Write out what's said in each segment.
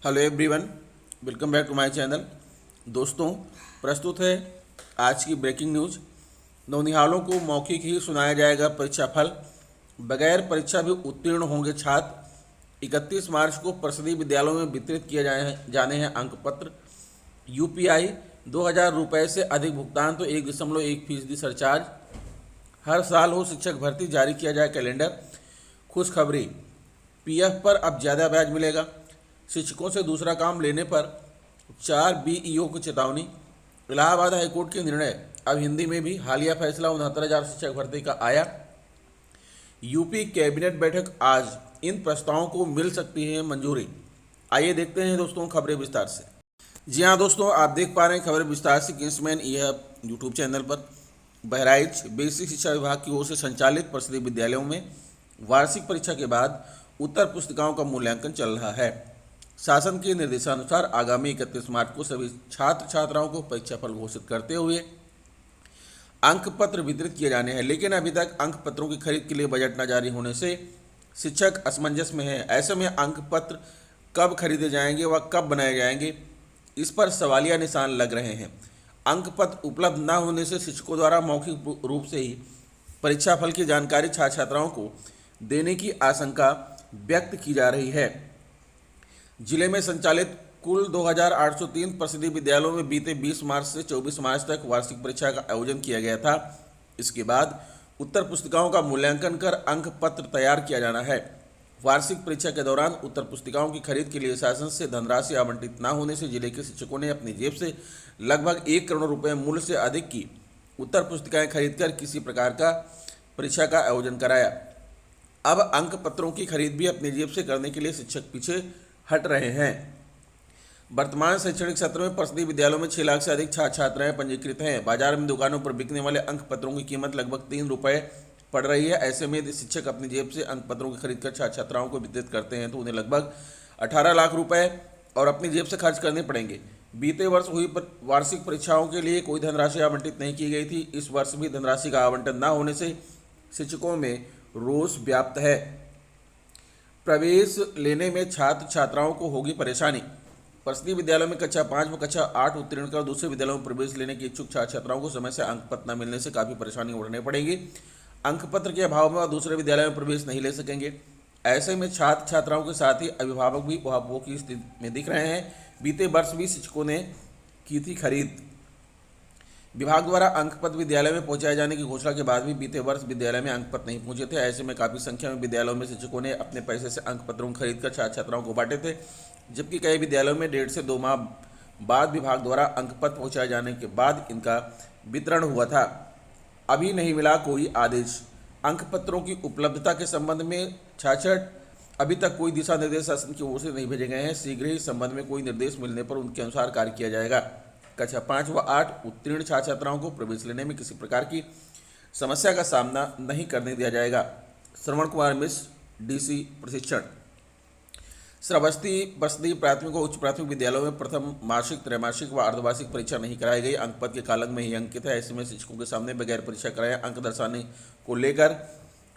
Hello everyone, welcome back to my channel. दोस्तों, प्रस्तुत है आज की ब्रेकिंग न्यूज़। नौनिहालों को मौखिक ही सुनाया जाएगा परीक्षा फल, बगैर परीक्षा भी उत्तीर्ण होंगे छात्र। 31 मार्च को परिषदीय विद्यालयों में वितरित किए जाने हैं अंक पत्र। यूपीआई 2000 रुपये से अधिक भुगतान तो 1.1% सरचार्ज। हर साल हो शिक्षक भर्ती, जारी किया जाए कैलेंडर। खुशखबरी, पीएफ पर अब ज़्यादा ब्याज मिलेगा। शिक्षकों से दूसरा काम लेने पर 4 बीईओ को चेतावनी। इलाहाबाद हाईकोर्ट के निर्णय अब हिंदी में भी। हालिया फैसला 69,000 शिक्षक भर्ती का आया। यूपी कैबिनेट बैठक आज, इन प्रस्तावों को मिल सकती है मंजूरी। आइए देखते हैं दोस्तों खबरें विस्तार से। जी हाँ दोस्तों, आप देख पा रहे हैं खबरें विस्तार से किंग्समैन यह यूट्यूब चैनल पर। बहराइच बेसिक शिक्षा विभाग की ओर से संचालित परिषदीय विद्यालयों में वार्षिक परीक्षा के बाद उत्तर पुस्तिकाओं का मूल्यांकन चल रहा है। शासन के निर्देशानुसार आगामी 31 मार्च को सभी छात्र छात्राओं को परीक्षा फल घोषित करते हुए अंक पत्र वितरित किए जाने हैं। लेकिन अभी तक अंक पत्रों की खरीद के लिए बजट न जारी होने से शिक्षक असमंजस में हैं। ऐसे में अंक पत्र कब खरीदे जाएंगे व कब बनाए जाएंगे, इस पर सवालिया निशान लग रहे हैं। अंक पत्र उपलब्ध न होने से शिक्षकों द्वारा मौखिक रूप से ही परीक्षा फल की जानकारी छात्र छात्राओं को देने की आशंका व्यक्त की जा रही है। जिले में संचालित कुल 2803 परिषदीय विद्यालयों में बीते 20 मार्च से 24 मार्च तक वार्षिक परीक्षा का आयोजन किया गया था। इसके बाद उत्तर पुस्तिकाओं का मूल्यांकन कर अंक पत्र तैयार किया जाना है। वार्षिक परीक्षा के दौरान उत्तर पुस्तिकाओं की खरीद के लिए शासन से धनराशि आवंटित न होने से जिले के शिक्षकों ने अपनी जेब से लगभग 1 करोड़ रुपये मूल्य से अधिक की उत्तर पुस्तिकाएं खरीदकर किसी प्रकार का परीक्षा का आयोजन कराया। अब अंक पत्रों की खरीद भी अपनी जेब से करने के लिए शिक्षक पीछे हट रहे हैं। वर्तमान शैक्षणिक सत्र में परिषदीय विद्यालयों में 6 लाख से अधिक छात्र छात्राएं पंजीकृत हैं। बाजार में दुकानों पर बिकने वाले अंक पत्रों की कीमत लगभग 3 रुपये पड़ रही है। ऐसे में शिक्षक अपनी जेब से अंक पत्रों की खरीद कर छात्र छात्राओं को वितरित करते हैं तो उन्हें लगभग 18 लाख रुपए और अपनी जेब से खर्च करने पड़ेंगे। बीते वर्ष हुई वार्षिक परीक्षाओं के लिए कोई धनराशि आवंटित नहीं की गई थी। इस वर्ष भी धनराशि का आवंटन न होने से शिक्षकों में रोष व्याप्त है। प्रवेश लेने में छात्र छात्राओं को होगी परेशानी। परिषदीय विद्यालयों में कक्षा 5 व कक्षा 8 उत्तीर्ण कर दूसरे विद्यालयों में प्रवेश लेने के इच्छुक छात्र छात्राओं को समय से अंक पत्र न मिलने से काफ़ी परेशानी उठनी पड़ेगी। अंक पत्र के अभाव में वह दूसरे विद्यालय में प्रवेश नहीं ले सकेंगे। ऐसे में छात्र छात्राओं के साथ ही अभिभावक भी उहापोह की स्थिति में दिख रहे हैं। बीते वर्ष भी शिक्षकों ने की थी खरीद। विभाग द्वारा अंक पत्र विद्यालय में पहुंचाए जाने की घोषणा के बाद भी बीते वर्ष विद्यालय में अंक पत्र नहीं पहुंचे थे। ऐसे में काफ़ी संख्या में विद्यालयों में शिक्षकों ने अपने पैसे से अंक पत्रों को खरीदकर छात्र छात्राओं को बांटे थे, जबकि कई विद्यालयों में 1.5 से 2 माह बाद विभाग द्वारा अंक पत्र पहुँचाए जाने के बाद इनका वितरण हुआ था। अभी नहीं मिला कोई आदेश। अंक पत्रों की उपलब्धता के संबंध में छाछठ अभी तक कोई दिशा निर्देश शासन की ओर से नहीं भेजे गए हैं। शीघ्र ही इस संबंध में कोई निर्देश मिलने पर उनके अनुसार कार्य किया जाएगा। कक्षा 5 व 8 उत्तीर्ण छात्र छात्राओं को प्रवेश लेने में किसी प्रकार की समस्या का सामना नहीं करने दिया जाएगा। श्रवण कुमार मिश्र, डीसी प्रशिक्षण। श्रावस्ती परिषदीय प्राथमिक व उच्च प्राथमिक विद्यालयों में प्रथम मासिक, त्रैमासिक व अर्धवार्षिक परीक्षा नहीं कराई गई। अंक पत्र के कालंक में ही अंकित है। ऐसे में शिक्षकों के सामने बगैर परीक्षा कराए अंक दर्शाने को लेकर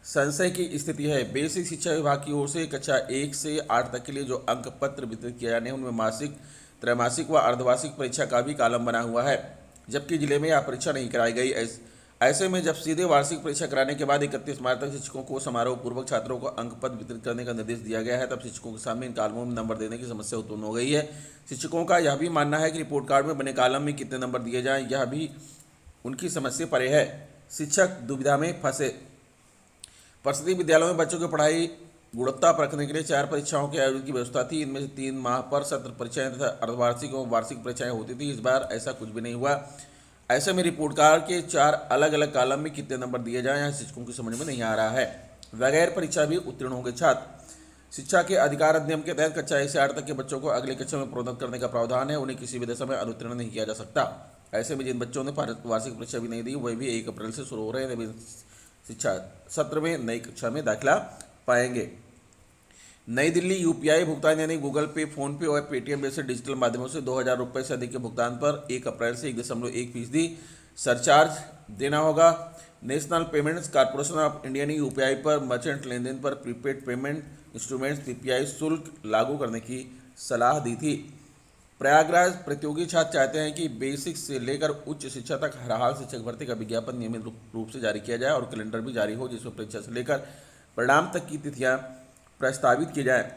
संशय की स्थिति है। बेसिक शिक्षा विभाग की ओर से कक्षा 1 से 8 तक के लिए जो अंक पत्र वितरित किए जाने हैं उनमें मासिक, त्रैमासिक व अर्धवार्षिक परीक्षा का भी कालम बना हुआ है, जबकि जिले में यह परीक्षा नहीं कराई गई। ऐसे में जब सीधे वार्षिक परीक्षा कराने के बाद 31 मार्च तक शिक्षकों को समारोह पूर्वक छात्रों को अंक पत्र वितरित करने का निर्देश दिया गया है, तब शिक्षकों के सामने इन कालमों में नंबर देने की समस्या उत्पन्न हो गई है। शिक्षकों का यह भी मानना है कि रिपोर्ट कार्ड में बने कालम में कितने नंबर दिए जाएं, यह भी उनकी समस्या परे है। शिक्षक दुविधा में फंसे। परिषदीय विद्यालयों में बच्चों की पढ़ाई गुणवत्ता परखने के लिए 4 परीक्षाओं के आयोजन की व्यवस्था थी। इनमें से 3 माह पर सत्र परीक्षाएं तथा अर्धवार्षिक एवं वार्षिक परीक्षाएं होती थी। इस बार ऐसा कुछ भी नहीं हुआ। ऐसे में रिपोर्ट कार्ड के 4 अलग अलग कॉलम में कितने नंबर दिए जाएं, यह शिक्षकों की समझ में नहीं आ रहा है। बगैर परीक्षा भी उत्तीर्ण होंगे छात्र। शिक्षा के अधिकार अधिनियम के तहत कक्षा 1 से 8 तक के बच्चों को अगले कक्षा में प्रोन्नत करने का प्रावधान है। उन्हें किसी भी दशा में अनुत्तीर्ण नहीं किया जा सकता। ऐसे में जिन बच्चों ने वार्षिक परीक्षा भी नहीं दी, वह भी 1 अप्रैल से शुरू हो रहे नवीन शिक्षा सत्र में नई कक्षा में दाखिला पाएंगे। नई दिल्ली यूपीआई भुगतान यानी गूगल पे, फोन पे और पेटीएम जैसे डिजिटल माध्यमों से 2000 रुपये से अधिक के भुगतान पर 1 अप्रैल से 1.1% सरचार्ज देना होगा। National payments corporation of India ने यूपीआई पर मर्चेंट लेनदेन पर प्रीपेड पेमेंट इंस्ट्रूमेंट्स पीपीआई शुल्क लागू करने की सलाह दी थी। प्रयागराज प्रतियोगी छात्र चाहते हैं कि बेसिक से लेकर उच्च शिक्षा तक हर हाल शिक्षक भर्ती का विज्ञापन नियमित रूप से जारी किया जाए और कैलेंडर भी जारी हो जिसमें परीक्षा से लेकर परिणाम तक की तिथियां प्रस्तावित की जाए।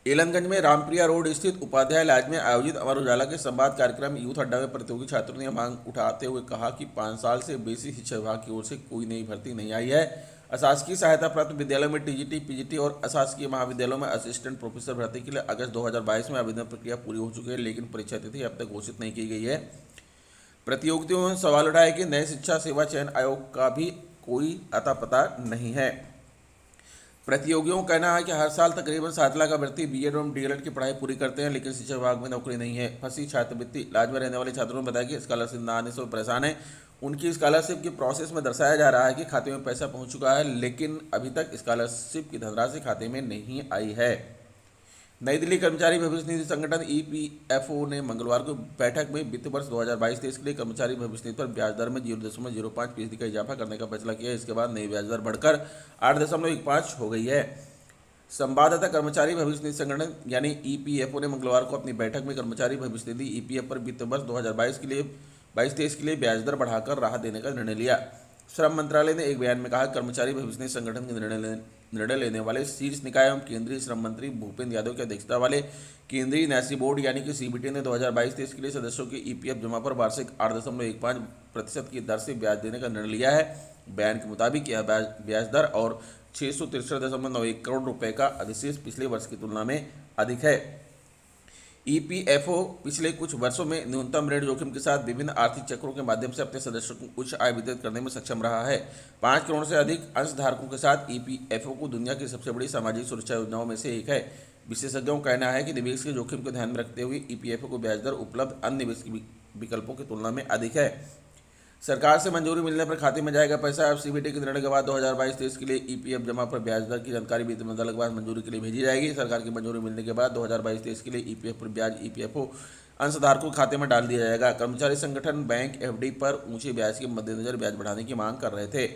एलनगंज में रामप्रिया रोड स्थित उपाध्याय लॉज में आयोजित अमर उजाला के संवाद कार्यक्रम यूथ अड्डा में प्रतियोगी छात्रों ने मांग उठाते हुए कहा कि 5 साल से बेसिक शिक्षा विभाग की ओर से कोई नई भर्ती नहीं आई है। अशासकीय सहायता प्राप्त विद्यालयों में टीजीटी, पीजीटी और अशासकीय महाविद्यालयों में असिस्टेंट प्रोफेसर भर्ती के लिए अगस्त 2022 में आवेदन प्रक्रिया पूरी हो चुकी है, लेकिन परीक्षा तिथि अब तक घोषित नहीं की गई है। प्रतियोगियों ने सवाल उठाया कि नए शिक्षा सेवा चयन आयोग का भी कोई अता पता नहीं है। प्रतियोगियों का कहना है कि हर साल तकरीबन 7 लाख अभ्यर्थी बीएड एवं डीएलएड की पढ़ाई पूरी करते हैं, लेकिन शिक्षा विभाग में नौकरी नहीं है। फंसी छात्रवृत्ति इलाज में रहने वाले छात्रों ने बताया कि स्कॉलरशिप न आने से वो परेशान है। उनकी स्कॉलरशिप की प्रोसेस में दर्शाया जा रहा है कि खाते में पैसा पहुंच चुका है, लेकिन अभी तक स्कॉलरशिप की धनराशि खाते में नहीं आई है। नई दिल्ली कर्मचारी भविष्य निधि संगठन ईपीएफओ ने मंगलवार को बैठक में वित्त वर्ष 2022-23 के लिए कर्मचारी भविष्य निधि पर ब्याज दर में 0.05% का इजाफा करने का फैसला किया। इसके बाद नई ब्याज दर बढ़कर 8.15 हो गई है। संवाददाता कर्मचारी भविष्य निधि संगठन यानी ईपीएफओ ने मंगलवार को अपनी बैठक में कर्मचारी भविष्य निधि ईपीएफ पर वित्त वर्ष 2022-23 के लिए ब्याज दर बढ़ाकर राहत देने का निर्णय लिया। श्रम मंत्रालय ने एक बयान में कहा कर्मचारी भविष्य निधि संगठन के निर्णय लेने वाले शीर्ष निकाय एवं केंद्रीय श्रम मंत्री भूपेंद्र यादव की अध्यक्षता वाले केंद्रीय न्यासी बोर्ड यानी कि सीबीटी ने 2022-23 के लिए सदस्यों के ईपीएफ जमा पर वार्षिक 8.15% की दर से ब्याज देने का निर्णय लिया है। बयान के मुताबिक यह ब्याज दर और 663.91 करोड़ रुपए का अधिशेष पिछले वर्ष की तुलना में अधिक है। ईपीएफओ पिछले कुछ वर्षों में न्यूनतम ऋण जोखिम के साथ विभिन्न आर्थिक चक्रों के माध्यम से अपने सदस्यों को उच्च आय वितरित करने में सक्षम रहा है। 5 करोड़ से अधिक अंशधारकों के साथ ईपीएफओ को दुनिया की सबसे बड़ी सामाजिक सुरक्षा योजनाओं में से एक है। विशेषज्ञों का कहना है कि निवेश के जोखिम को ध्यान में रखते हुए ईपीएफओ को ब्याज दर उपलब्ध अन्य निवेश विकल्पों की तुलना में अधिक है। सरकार से मंजूरी मिलने पर खाते में जाएगा पैसा। अब सीबीटी के निर्णय के बाद 2022-23 के लिए ईपीएफ जमा पर ब्याज दर की जानकारी वित्त मंत्रालय के पास मंजूरी के लिए भेजी जाएगी। सरकार की मंजूरी मिलने के बाद 2022-23 के लिए ईपीएफ पर ब्याज ईपीएफओ अंशधारकों के खाते में डाल दिया जाएगा। कर्मचारी संगठन बैंक एफडी पर ऊंचे ब्याज के मद्देनजर ब्याज बढ़ाने की मांग कर रहे थे।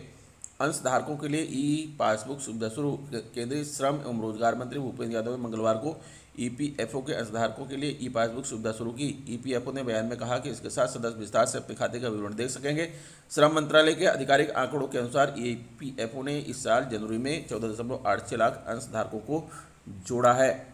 अंशधारकों के लिए ई पासबुक सुविधा शुरू। केंद्रीय श्रम एवं रोजगार मंत्री भूपेंद्र यादव ने मंगलवार को ईपीएफओ के अंशधारकों के लिए ई पासबुक सुविधा शुरू की। ईपीएफओ ने बयान में कहा कि इसके साथ सदस्य विस्तार से अपने खाते का विवरण देख सकेंगे। श्रम मंत्रालय के आधिकारिक आंकड़ों के अनुसार ईपीएफओ ने इस साल जनवरी में 14.86 लाख अंशधारकों को जोड़ा है।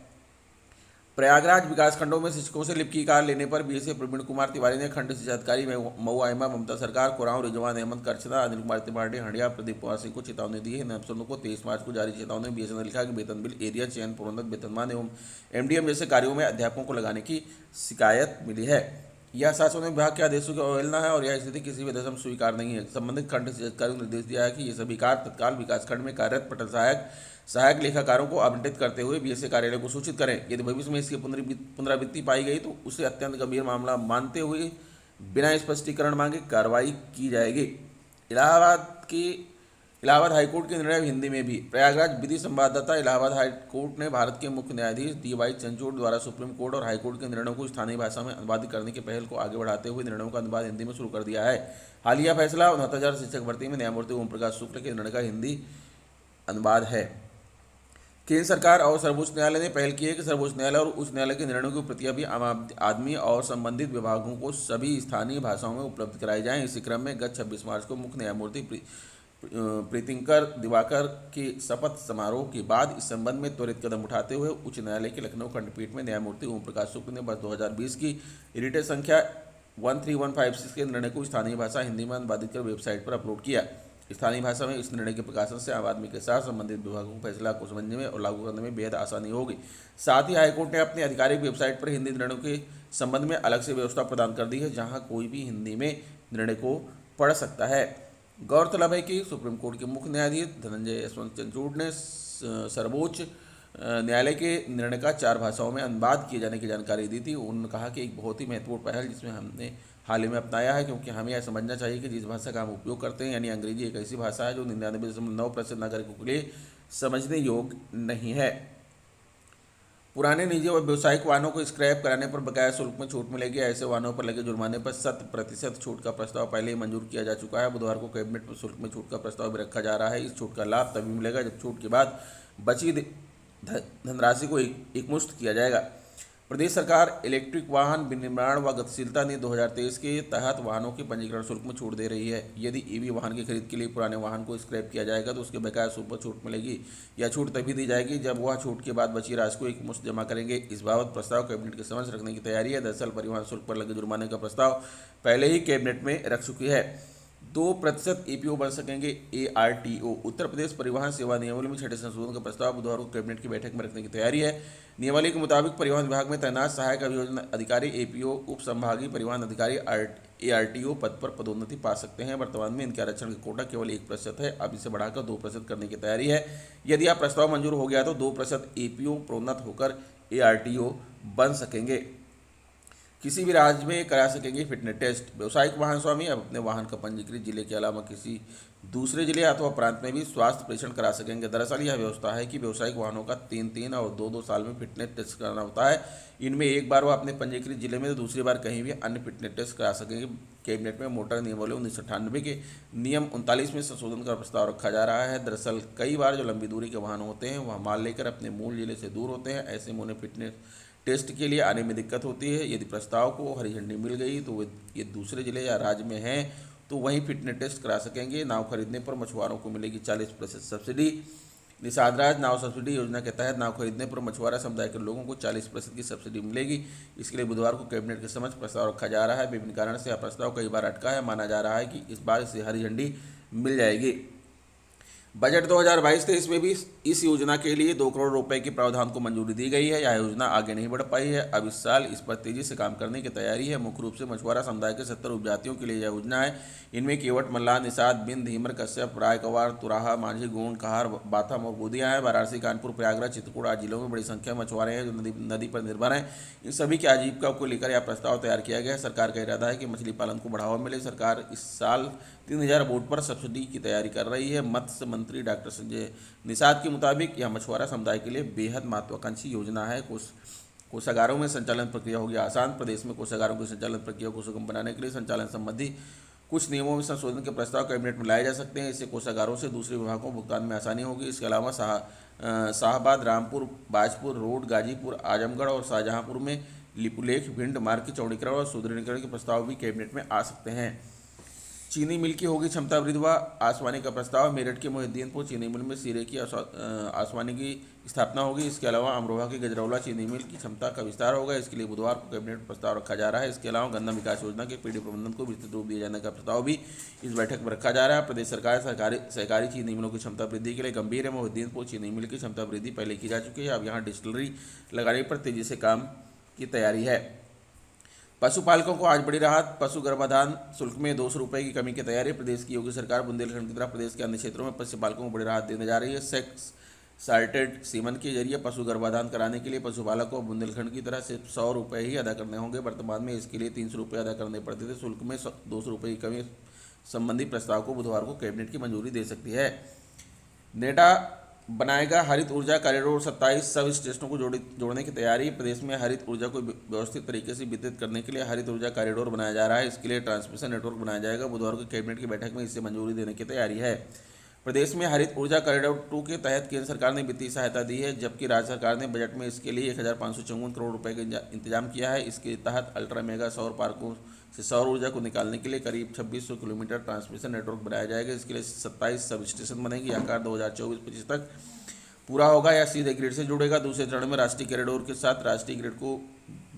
प्रयागराज विकासखंडों में शिक्षकों से लिप की कार लेने पर बीएसए प्रवीण कुमार तिवारी ने खंड शिक्षाधिकारी मऊ आइमा, ममता सरकार, कोरांव, रिजवान अहमद करचना, अनिल कुमार त्रिपाठी, हंडिया, प्रदीप कुमार सिंह को चेतावनी दी है। इन अफसरों को 23 मार्च को जारी चेतावनी में बीएसए ने लिखा कि वेतन बिल, एरिया चयन, प्रोन्नत वेतनमान एवं एमडीएम जैसे कार्यों में अध्यापकों को लगाने की शिकायत मिली है। यह शासन विभाग के आदेशों की अवहेलना है और यह स्थिति किसी भी दशा में स्वीकार नहीं है। संबंधित खंड शिक्षाधिकारी ने निर्देश दिया है कि ये सभी कार्य तत्काल विकासखंड में कार्यरत पटल सहायक लेखाकारों को आवंटित करते हुए बीएसए कार्यालय को सूचित करें। यदि भविष्य में इसकी पुनरावृत्ति पाई गई तो उसे अत्यंत गंभीर मामला मानते हुए बिना स्पष्टीकरण मांगे कार्रवाई की जाएगी। इलाहाबाद हाईकोर्ट के निर्णय हिंदी में भी। प्रयागराज विधि संवाददाता। इलाहाबाद हाईकोर्ट ने भारत के मुख्य न्यायाधीश डीवाई चंद्रचूड़ द्वारा सुप्रीम कोर्ट और हाईकोर्ट के निर्णयों को स्थानीय भाषा में अनुवादित करने की पहल को आगे बढ़ाते हुए निर्णयों का अनुवाद हिंदी में शुरू कर दिया है। हालिया फैसला 69,000 शिक्षक भर्ती में न्यायमूर्ति ओम प्रकाश शुक्ल के निर्णय का हिंदी अनुवाद है। केंद्र सरकार और सर्वोच्च न्यायालय ने पहल की है कि सर्वोच्च न्यायालय और उच्च न्यायालय के निर्णयों की प्रतियां भी आम आदमी और संबंधित विभागों को सभी स्थानीय भाषाओं में उपलब्ध कराई जाएं। इसी क्रम में गत 26 मार्च को मुख्य न्यायमूर्ति प्रीतिंकर दिवाकर के शपथ समारोह के बाद इस संबंध में त्वरित कदम उठाते हुए उच्च न्यायालय की लखनऊ खंडपीठ में न्यायमूर्ति ओम प्रकाश शुक्ल ने वर्ष 2020 की रिट संख्या 13156 के निर्णय को स्थानीय भाषा हिंदी में अनुवादित कर वेबसाइट पर अपलोड किया। स्थानीय भाषा में इस निर्णय के प्रकाशन से आम आदमी के साथ संबंधित विभागों को फैसला को समझने में और लागू करने में बेहद आसानी होगी। साथ ही हाईकोर्ट ने अपनी आधिकारिक वेबसाइट पर हिंदी निर्णयों के संबंध में अलग से व्यवस्था प्रदान कर दी है, जहां कोई भी हिंदी में निर्णय को पढ़ सकता है। गौरतलब है कि सुप्रीम कोर्ट के मुख्य न्यायाधीश धनंजय यशवंत चंद्रचूड़ ने सर्वोच्च न्यायालय के निर्णय का 4 भाषाओं में अनुवाद किए जाने की जानकारी दी थी। उन्होंने कहा कि एक बहुत ही महत्वपूर्ण पहल जिसमें हमने हाल ही में अपनाया है, क्योंकि हमें यह समझना चाहिए कि जिस भाषा का हम उपयोग करते हैं यानी अंग्रेजी एक ऐसी भाषा है जो 99.9% नागरिकों के लिए समझने योग्य नहीं है। पुराने निजी और व्यावसायिक वाहनों को स्क्रैप कराने पर बकाया शुल्क में छूट मिलेगी। ऐसे वाहनों पर लगे जुर्माने पर 100% छूट का प्रस्ताव पहले ही मंजूर किया जा चुका है। बुधवार को कैबिनेट में शुल्क में छूट का प्रस्ताव भी रखा जा रहा है। इस छूट का लाभ तभी मिलेगा जब छूट के बाद बची धनराशि को एकमुश्त किया जाएगा। प्रदेश सरकार इलेक्ट्रिक वाहन विनिर्माण व गतिशीलता नीति 2023 के तहत वाहनों के पंजीकरण शुल्क में छूट दे रही है। यदि ईवी वाहन की खरीद के लिए पुराने वाहन को स्क्रैप किया जाएगा तो उसके बकाया शुल्क पर छूट मिलेगी। यह छूट तभी दी जाएगी जब वह छूट के बाद बची राशि को एकमुश्त जमा करेंगे। इस बाबत प्रस्ताव कैबिनेट के समक्ष रखने की तैयारी है। दरअसल परिवहन शुल्क पर लगे जुर्माने का प्रस्ताव पहले ही कैबिनेट में रख चुकी है। 2% एपीओ बन सकेंगे ARTO। उत्तर प्रदेश परिवहन सेवा नियमावली में 6ठे संशोधन का प्रस्ताव बुधवार को कैबिनेट की बैठक में रखने की तैयारी है। नियमावली के मुताबिक परिवहन विभाग में तैनात सहायक अभियोजन अधिकारी APO, उप संभागीय परिवहन अधिकारी ARTO पद पर पदोन्नति पा सकते हैं। वर्तमान में इनके आरक्षण का कोटा केवल 1% है। अब इसे बढ़ाकर 2% करने की तैयारी है। यदि यह प्रस्ताव मंजूर हो गया तो 2% APO प्रोन्नत होकर ARTO बन सकेंगे। किसी भी राज्य में करा सकेंगे फिटनेस टेस्ट। व्यावसायिक वाहन स्वामी अब अपने वाहन का पंजीकृत जिले के अलावा किसी दूसरे जिले अथवा प्रांत में भी स्वास्थ्य परीक्षण करा सकेंगे। दरअसल यह व्यवस्था है कि व्यावसायिक वाहनों का 3 और 2 साल में फिटनेस टेस्ट कराना होता है। इनमें एक बार वह अपने पंजीकृत जिले में तो दूसरी बार कहीं भी अन्य फिटनेस टेस्ट करा सकेंगे। कैबिनेट में मोटर नियमावली 1998 के नियम 39 में संशोधन का प्रस्ताव रखा जा रहा है। दरअसल कई बार जो लंबी दूरी के वाहन होते हैं वह माल लेकर अपने मूल जिले से दूर होते हैं। ऐसे में उन्हें फिटनेस टेस्ट के लिए आने में दिक्कत होती है। यदि प्रस्ताव को हरी झंडी मिल गई तो ये दूसरे जिले या राज्य में हैं तो वहीं फिटनेस टेस्ट करा सकेंगे। नाव खरीदने पर मछुआरों को मिलेगी 40% सब्सिडी। निषाद राज नाव सब्सिडी योजना के तहत नाव खरीदने पर मछुआरा समुदाय के लोगों को 40% की सब्सिडी मिलेगी। इसके लिए बुधवार को कैबिनेट के समक्ष प्रस्ताव रखा जा रहा है। विभिन्न कारण से यह प्रस्ताव कई बार अटका है। माना जा रहा है कि इस बार इसे हरी झंडी मिल जाएगी। बजट 2022-23 में भी इस योजना के लिए 2 करोड़ रुपए के प्रावधान को मंजूरी दी गई है। यह योजना आगे नहीं बढ़ पाई है। अब इस साल इस पर तेजी से काम करने की तैयारी है। मुख्य रूप से मछुआरा समुदाय के 70 उपजातियों के लिए यह योजना है। इनमें केवट, मल्लाह, निषाद, बिंद, धीमर, कश्यप, रायकवार, तुराहा, मांझी, गोंड, कहार, बाथम और गोदियाँ हैं। वाराणसी, कानपुर, प्रयागराज, चित्रकूट आदि जिलों में बड़ी संख्या में मछुआरे हैं जो नदी पर निर्भर हैं। इन सभी की आजीविका को लेकर यह प्रस्ताव तैयार किया गया है। सरकार का इरादा है कि मछली पालन को बढ़ावा मिले। सरकार इस साल 3000 बोट पर सब्सिडी की तैयारी कर रही है। मत्स्य मंत्री डॉक्टर संजय निषाद के मुताबिक यह मछुआरा समुदाय के लिए बेहद महत्वाकांक्षी योजना है। कोषागारों में संचालन प्रक्रिया होगी आसान। प्रदेश में कोषागारों की संचालन प्रक्रिया को सुगम बनाने के लिए संचालन संबंधी कुछ नियमों में संशोधन के प्रस्ताव कैबिनेट में लाए जा सकते हैं। इससे कोषागारों से दूसरे विभागों को भुगतान में आसानी होगी। इसके अलावा शाहबाद, रामपुर, बाजपुर रोड, गाजीपुर, आजमगढ़ और शाहजहांपुर में लिपुलेख, भिंड मार्ग के चौड़ीकरण और सुदृढ़ीकरण के प्रस्ताव भी कैबिनेट में आ सकते हैं। चीनी मिल की होगी क्षमता वृद्धि व आसमानी का प्रस्ताव। मेरठ के मोहिद्दीनपुर चीनी मिल में सीरे की आसमानी की स्थापना होगी। इसके अलावा अमरोहा की गजरौला चीनी मिल की क्षमता का विस्तार होगा। इसके लिए बुधवार को कैबिनेट में प्रस्ताव रखा जा रहा है। इसके अलावा गन्ना विकास योजना के पीढ़ी प्रबंधन को विस्तृत रूप दिए जाने का प्रस्ताव भी इस बैठक में रखा जा रहा है। प्रदेश सरकार सहकारी चीनी मिलों की क्षमता वृद्धि के लिए गंभीर है। मोहिद्दीनपुर चीनी मिल की क्षमता वृद्धि पहले की जा चुकी है। अब यहाँ डिस्टिलरी लगाने पर तेजी से काम की तैयारी है। पशुपालकों को आज बड़ी राहत। पशु गर्भाधान शुल्क में 200 रुपये की कमी की तैयारी। प्रदेश की योगी सरकार बुंदेलखंड की तरह प्रदेश के अन्य क्षेत्रों में पशुपालकों को बड़ी राहत देने जा रही है। सेक्स सार्टेड सीमन के जरिए पशु गर्भाधान कराने के लिए पशुपालकों को बुंदेलखंड की तरह सिर्फ 100 रुपये ही अदा करने होंगे। वर्तमान में इसके लिए 300 रुपये अदा करने पड़ते थे। शुल्क में 200 रुपये की कमी संबंधी प्रस्ताव को बुधवार को कैबिनेट की मंजूरी दे सकती है। नेटा बनाएगा हरित ऊर्जा कॉरिडोर। 27 सब स्टेशनों को जोड़ने की तैयारी। प्रदेश में हरित ऊर्जा को व्यवस्थित तरीके से वितरित करने के लिए हरित ऊर्जा कॉरिडोर बनाया जा रहा है। इसके लिए ट्रांसमिशन नेटवर्क बनाया जाएगा। बुधवार को कैबिनेट की बैठक में इसे मंजूरी देने की तैयारी है। प्रदेश में हरित ऊर्जा कॉरिडोर 2 के तहत केंद्र सरकार ने वित्तीय सहायता दी है, जबकि राज्य सरकार ने बजट में इसके लिए 1554 करोड़ रुपये का इंतजाम किया है। इसके तहत अल्ट्रा मेगा सौर पार्कों से सौर ऊर्जा को निकालने के लिए करीब 2600 किलोमीटर ट्रांसमिशन नेटवर्क बनाया जाएगा। इसके लिए 27 सब स्टेशन बनेंगे। यह कार्य 2024-25 तक पूरा होगा या सीधे ग्रिड से जुड़ेगा। दूसरे चरण में राष्ट्रीय कॉरिडोर के साथ राष्ट्रीय ग्रिड को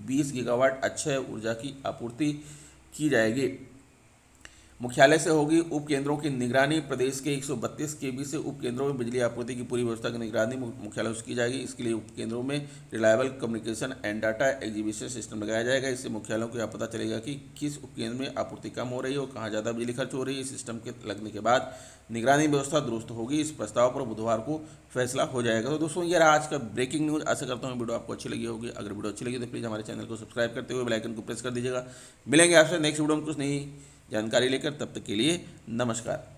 20 गीगावाट अक्षय ऊर्जा की आपूर्ति की जाएगी। मुख्यालय से होगी उप केंद्रों की निगरानी। प्रदेश के 132 केवी से उप केंद्रों में बिजली आपूर्ति की पूरी व्यवस्था की निगरानी मुख्यालय से की जाएगी। इसके लिए उप केंद्रों में reliable communication and data exhibition system लगाया जाएगा। इससे मुख्यालयों को यह पता चलेगा कि किस उप केंद्र में आपूर्ति कम हो रही है और कहाँ ज़्यादा बिजली खर्च हो रही है। इस सिस्टम के लगने के बाद निगरानी व्यवस्था दुरुस्त होगी। इस प्रस्ताव पर बुधवार को फैसला हो जाएगा। तो दोस्तों ये रहा आज का ब्रेकिंग न्यूज़। आशा करता हूँ वीडियो आपको अच्छी लगी होगी। अगर वीडियो अच्छी लगी तो प्लीज़ हमारे चैनल को सब्सक्राइब करते हुए बेल आइकन को प्रेस कर दीजिएगा। मिलेंगे आपसे नेक्स्ट वीडियो में कुछ नई जानकारी लेकर। तब तक के लिए नमस्कार।